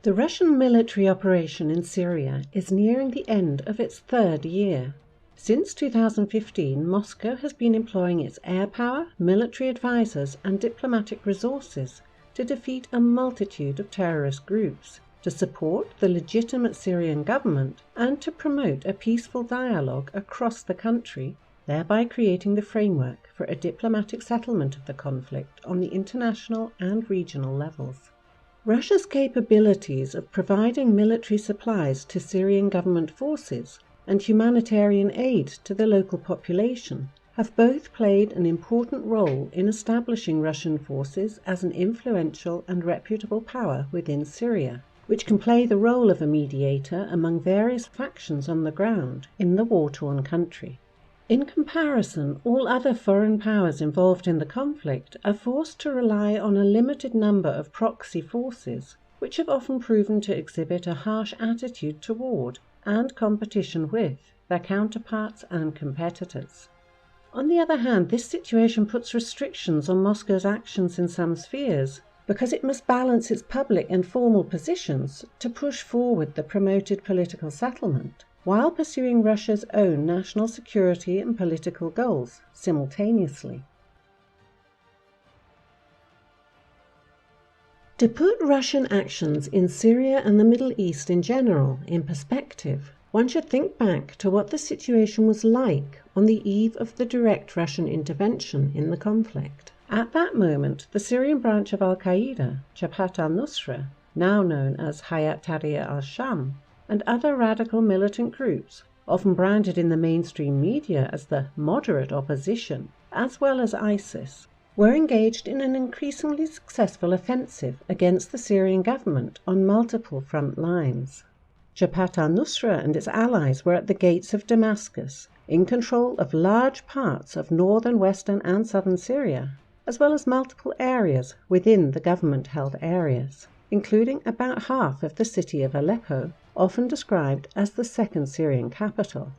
The Russian military operation in Syria is nearing the end of its third year. Since 2015, Moscow has been employing its air power, military advisors, and diplomatic resources to defeat a multitude of terrorist groups, to support the legitimate Syrian government, and to promote a peaceful dialogue across the country, thereby creating the framework for a diplomatic settlement of the conflict on the international and regional levels. Russia's capabilities of providing military supplies to Syrian government forces and humanitarian aid to the local population have both played an important role in establishing Russian forces as an influential and reputable power within Syria, which can play the role of a mediator among various factions on the ground in the war-torn country. In comparison, all other foreign powers involved in the conflict are forced to rely on a limited number of proxy forces, which have often proven to exhibit a harsh attitude toward and competition with their counterparts and competitors. On the other hand, this situation puts restrictions on Moscow's actions in some spheres, because it must balance its public and formal positions to push forward the promoted political settlement, while pursuing Russia's own national security and political goals simultaneously. To put Russian actions in Syria and the Middle East in general in perspective, one should think back to what the situation was like on the eve of the direct Russian intervention in the conflict. At that moment, the Syrian branch of Al-Qaeda, Jabhat al-Nusra, now known as Hayat Tahrir al-Sham, and other radical militant groups, often branded in the mainstream media as the moderate opposition, as well as ISIS, were engaged in an increasingly successful offensive against the Syrian government on multiple front lines. Jabhat al-Nusra and its allies were at the gates of Damascus, in control of large parts of northern, western, and southern Syria, as well as multiple areas within the government-held areas, including about half of the city of Aleppo, often described as the second Syrian capital.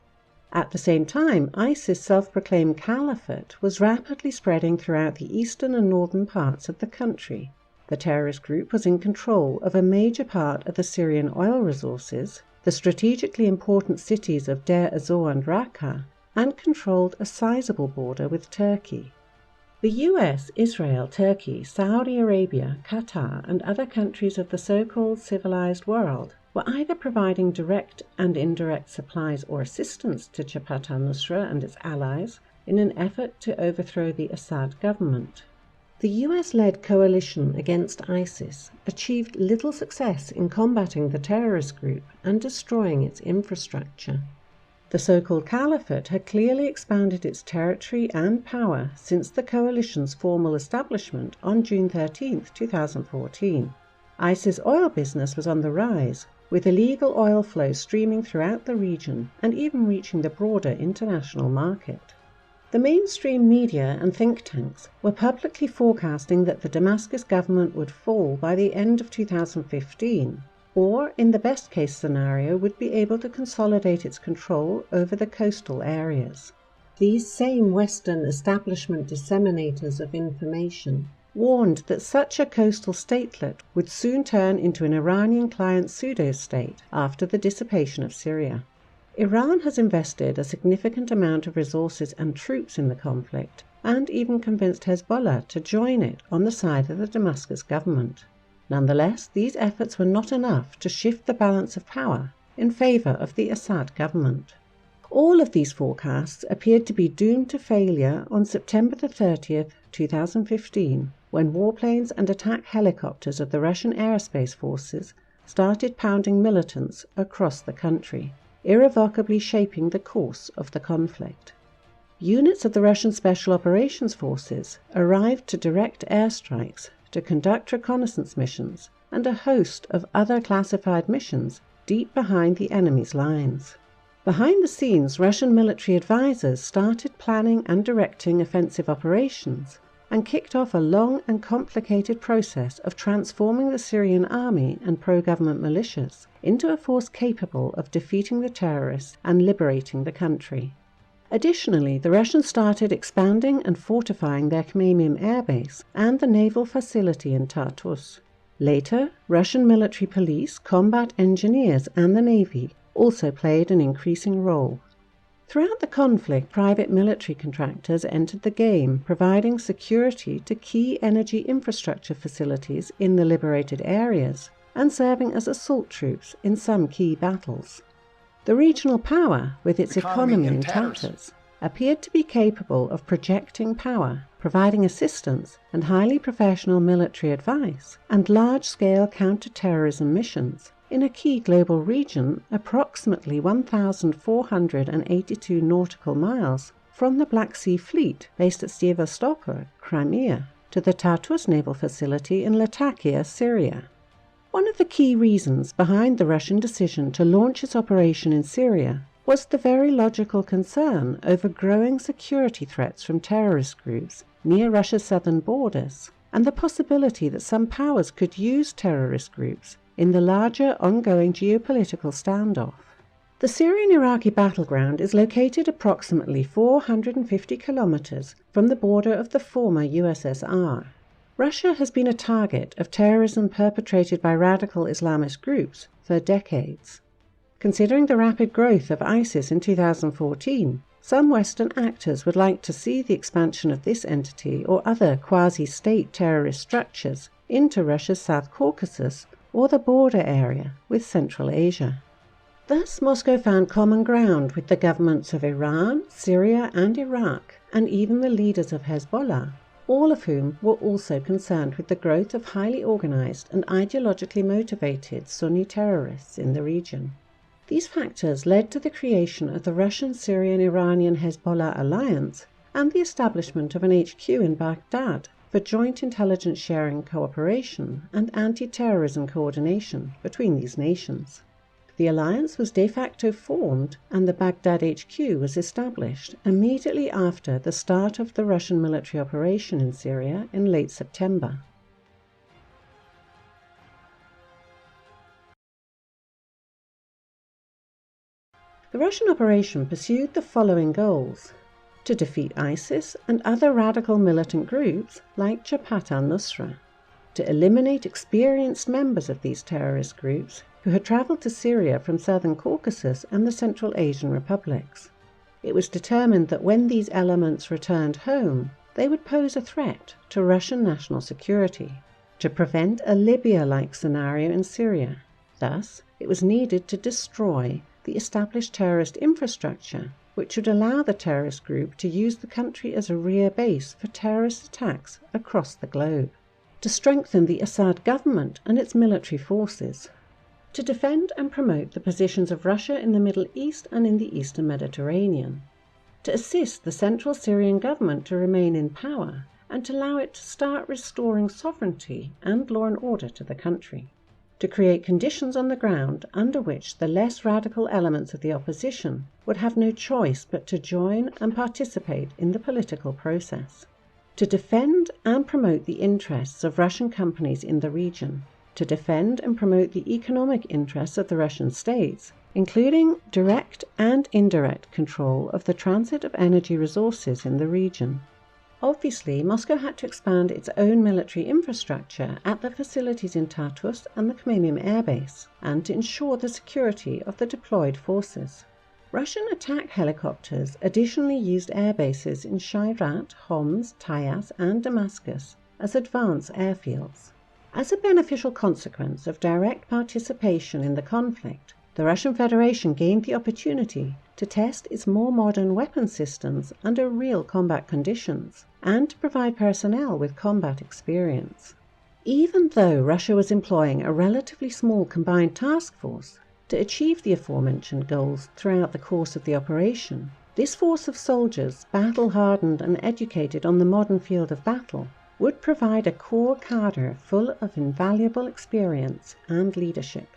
At the same time, ISIS' self-proclaimed caliphate was rapidly spreading throughout the eastern and northern parts of the country. The terrorist group was in control of a major part of the Syrian oil resources, the strategically important cities of Deir ez-Zor and Raqqa, and controlled a sizable border with Turkey. The US, Israel, Turkey, Saudi Arabia, Qatar, and other countries of the so-called civilized world were either providing direct and indirect supplies or assistance to Jabhat al-Nusra and its allies in an effort to overthrow the Assad government. The US-led coalition against ISIS achieved little success in combating the terrorist group and destroying its infrastructure. The so-called caliphate had clearly expanded its territory and power since the coalition's formal establishment on June 13, 2014. ISIS' oil business was on the rise, with illegal oil flow streaming throughout the region and even reaching the broader international market. The mainstream media and think tanks were publicly forecasting that the Damascus government would fall by the end of 2015, or, in the best-case scenario, would be able to consolidate its control over the coastal areas. These same Western establishment disseminators of information warned that such a coastal statelet would soon turn into an Iranian client pseudo-state after the dissipation of Syria. Iran has invested a significant amount of resources and troops in the conflict, and even convinced Hezbollah to join it on the side of the Damascus government. Nonetheless, these efforts were not enough to shift the balance of power in favor of the Assad government. All of these forecasts appeared to be doomed to failure on September 30, 2015, when warplanes and attack helicopters of the Russian aerospace forces started pounding militants across the country, irrevocably shaping the course of the conflict. Units of the Russian Special Operations Forces arrived to direct airstrikes, to conduct reconnaissance missions, and a host of other classified missions deep behind the enemy's lines. Behind the scenes, Russian military advisors started planning and directing offensive operations and kicked off a long and complicated process of transforming the Syrian army and pro-government militias into a force capable of defeating the terrorists and liberating the country. Additionally, the Russians started expanding and fortifying their Khmeimim airbase and the naval facility in Tartus. Later, Russian military police, combat engineers, and the Navy also played an increasing role. Throughout the conflict, private military contractors entered the game, providing security to key energy infrastructure facilities in the liberated areas and serving as assault troops in some key battles. The regional power, with its economy in tatters, appeared to be capable of projecting power, providing assistance and highly professional military advice and large-scale counter-terrorism missions in a key global region approximately 1,482 nautical miles from the Black Sea Fleet based at Sevastopol, Crimea, to the Tartus naval facility in Latakia, Syria. One of the key reasons behind the Russian decision to launch its operation in Syria was the very logical concern over growing security threats from terrorist groups near Russia's southern borders, and the possibility that some powers could use terrorist groups in the larger ongoing geopolitical standoff. The Syrian-Iraqi battleground is located approximately 450 kilometers from the border of the former USSR. Russia has been a target of terrorism perpetrated by radical Islamist groups for decades. Considering the rapid growth of ISIS in 2014, some Western actors would like to see the expansion of this entity or other quasi-state terrorist structures into Russia's South Caucasus or the border area with Central Asia. Thus, Moscow found common ground with the governments of Iran, Syria, and Iraq, and even the leaders of Hezbollah, all of whom were also concerned with the growth of highly organized and ideologically motivated Sunni terrorists in the region. These factors led to the creation of the Russian-Syrian-Iranian-Hezbollah alliance and the establishment of an HQ in Baghdad for joint intelligence sharing cooperation and anti-terrorism coordination between these nations. The alliance was de facto formed and the Baghdad HQ was established immediately after the start of the Russian military operation in Syria in late September. The Russian operation pursued the following goals: to defeat ISIS and other radical militant groups like Jabhat al-Nusra, to eliminate experienced members of these terrorist groups who had traveled to Syria from southern Caucasus and the Central Asian republics. It was determined that when these elements returned home, they would pose a threat to Russian national security, to prevent a Libya-like scenario in Syria. Thus, it was needed to destroy the established terrorist infrastructure, which would allow the terrorist group to use the country as a rear base for terrorist attacks across the globe, to strengthen the Assad government and its military forces, to defend and promote the positions of Russia in the Middle East and in the Eastern Mediterranean, to assist the central Syrian government to remain in power and to allow it to start restoring sovereignty and law and order to the country, to create conditions on the ground under which the less radical elements of the opposition would have no choice but to join and participate in the political process, to defend and promote the interests of Russian companies in the region, to defend and promote the economic interests of the Russian states, including direct and indirect control of the transit of energy resources in the region. Obviously, Moscow had to expand its own military infrastructure at the facilities in Tartus and the Khmeimim Air Base, and to ensure the security of the deployed forces. Russian attack helicopters additionally used air bases in Shayrat, Homs, Tayas, and Damascus as advance airfields. As a beneficial consequence of direct participation in the conflict, the Russian Federation gained the opportunity to test its more modern weapon systems under real combat conditions and to provide personnel with combat experience. Even though Russia was employing a relatively small combined task force to achieve the aforementioned goals throughout the course of the operation, this force of soldiers, battle-hardened and educated on the modern field of battle, would provide a core cadre full of invaluable experience and leadership.